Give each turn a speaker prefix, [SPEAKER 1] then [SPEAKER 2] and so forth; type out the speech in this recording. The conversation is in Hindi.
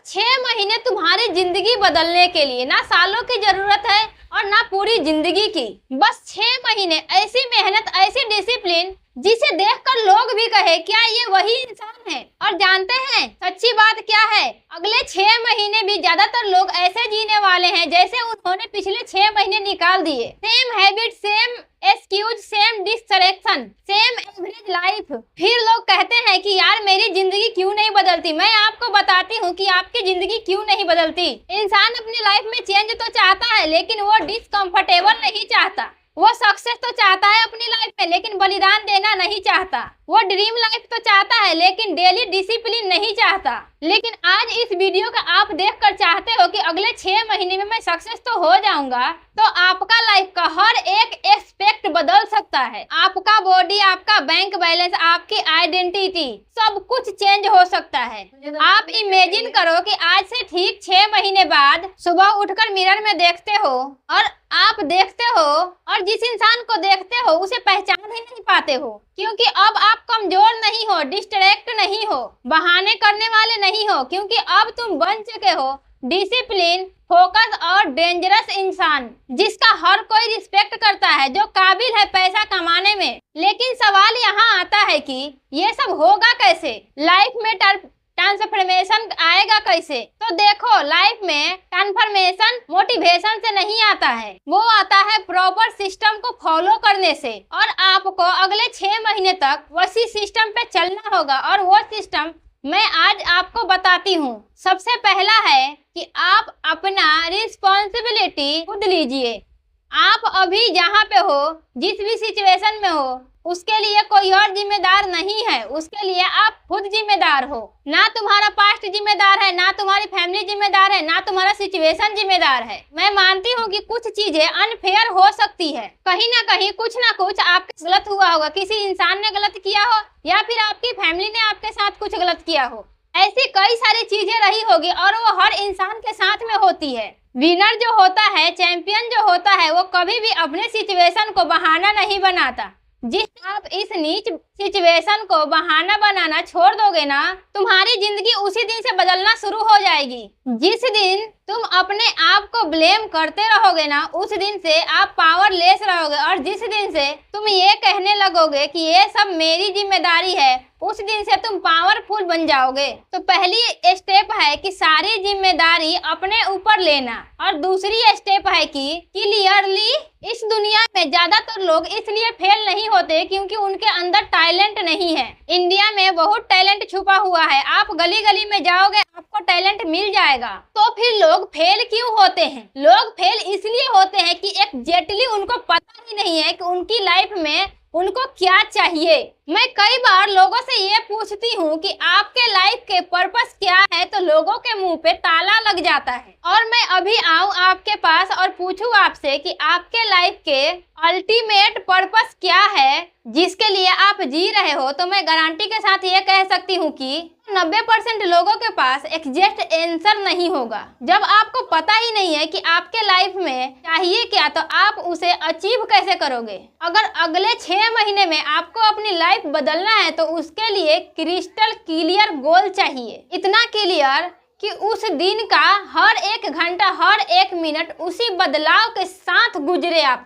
[SPEAKER 1] 6 महीने तुम्हारी जिंदगी बदलने के लिए ना सालों की जरूरत है और ना पूरी जिंदगी की। बस 6 महीने ऐसी मेहनत, ऐसी डिसिप्लिन जिसे देखकर लोग भी कहे क्या ये वही इंसान है। और जानते हैं सच्ची बात क्या है? अगले 6 महीने भी ज्यादातर लोग ऐसे जीने वाले हैं जैसे उन्होंने पिछले 6 महीने निकाल दिए। Same habit, same excuse, same distraction, same average life. फिर लोग कहते हैं कि यार मेरी जिंदगी क्यों नहीं बदलती। मैं आपको बताती हूँ कि आपकी जिंदगी क्यों नहीं बदलती। इंसान अपनी लाइफ में चेंज तो चाहता है लेकिन वो डिसकंफर्टेबल नहीं चाहता। वो सक्सेस तो चाहता है अपनी लाइफ में लेकिन बलिदान देना नहीं चाहता। वो ड्रीम लाइफ तो चाहता है लेकिन डेली डिसिप्लिन नहीं चाहता। लेकिन आज इस वीडियो का आप देखकर चाहते हो कि अगले 6 महीने में मैं सक्सेस तो हो जाऊंगा, तो आपका लाइफ का हर एक एस्पेक्ट बदल सकता है। आपका बॉडी, आपका बैंक बैलेंस, आपकी आइडेंटिटी, सब कुछ चेंज हो सकता है। आप इमेजिन करो कि आज से ठीक 6 महीने बाद सुबह उठकर मिरर में देखते हो और आप देखते हो और जिस इंसान को देखते हो उसे पहचान ही नहीं पाते हो, क्योंकि अब आप कमजोर नहीं हो, डिस्ट्रैक्ट नहीं हो, बहाने करने वाले नहीं हो, क्योंकि अब तुम बन चुके हो डिसिप्लिन, फोकस और डेंजरस इंसान जिसका हर कोई रिस्पेक्ट करता है, जो काबिल है पैसा कमाने में। लेकिन सवाल यहाँ आता है कि ये सब होगा कैसे, लाइफ में ट्रांसफॉर्मेशन आएगा कैसे? तो देखो, लाइफ में ट्रांसफॉर्मेशन मोटिवेशन से नहीं आता है, वो आता है प्रॉपर सिस्टम को फॉलो करने से। और आपको अगले 6 महीने तक उसी सिस्टम पे चलना होगा और वो सिस्टम मैं आज आपको बताती हूँ। सबसे पहला है कि आप अपना रिस्पॉन्सिबिलिटी खुद लीजिए। आप अभी जहाँ पे हो, जिस भी सिचुएशन में हो, उसके लिए कोई और जिम्मेदार नहीं है, उसके लिए आप खुद जिम्मेदार हो। ना तुम्हारा पास्ट जिम्मेदार है, ना तुम्हारी फैमिली जिम्मेदार है, ना तुम्हारा सिचुएशन जिम्मेदार है। मैं मानती हूँ कि कुछ चीजें अनफेयर हो सकती है, कहीं ना कहीं कुछ ना कुछ आपके गलत हुआ होगा, किसी इंसान ने गलत किया हो या फिर आपकी फैमिली ने आपके साथ कुछ गलत किया हो। ऐसी कई सारी चीजें रही होगी और वो हर इंसान के साथ में होती है। विनर जो होता है, चैंपियन जो होता है, वो कभी भी अपने सिचुएशन को बहाना नहीं बनाता। जिस आप इस नीच सिचुएशन को बहाना बनाना छोड़ दोगे ना, तुम्हारी जिंदगी उसी दिन से बदलना शुरू हो जाएगी। जिस दिन तुम अपने आप को ब्लेम करते रहोगे ना, उस दिन से आप पावरलेस रहोगे। और जिस दिन से तुम ये कहने लगोगे कि ये सब मेरी जिम्मेदारी है, उस दिन से तुम पावरफुल बन जाओगे। तो पहली स्टेप है कि सारी जिम्मेदारी अपने ऊपर लेना, और दूसरी स्टेप है कि क्लियरली इस दुनिया में ज्यादातर लोग इसलिए फेल नहीं होते क्योंकि उनके अंदर टैलेंट नहीं है। इंडिया में बहुत टैलेंट छुपा हुआ है, आप गली गली में जाओगे आपको टैलेंट मिल जाएगा। तो फिर लोग फेल क्यों होते हैं? लोग फेल इसलिए होते हैं कि एग्जैक्टली उनको पता ही नहीं है कि उनकी लाइफ में उनको क्या चाहिए। मैं कई बार लोगों से ये पूछती हूँ कि आपके लाइफ के पर्पस क्या है, तो लोगों के मुंह पे ताला लग जाता है। और मैं अभी आऊँ आपके पास और पूछूं आपसे कि आपके लाइफ के अल्टीमेट पर्पस क्या है जिसके लिए आप जी रहे हो, तो मैं गारंटी के साथ ये कह सकती हूँ कि 90% लोगों के पास एग्जैक्ट आंसर नहीं होगा। जब आपको पता ही नहीं है कि आपके लाइफ में चाहिए क्या, तो आप उसे अचीव कैसे करोगे? अगर अगले 6 महीने में आपको अपनी लाइफ बदलना है तो उसके लिए क्रिस्टल क्लियर गोल चाहिए। इतना क्लियर कि उस दिन का हर एक घंटा, हर एक मिनट उसी बदलाव के साथ गुजरे आप।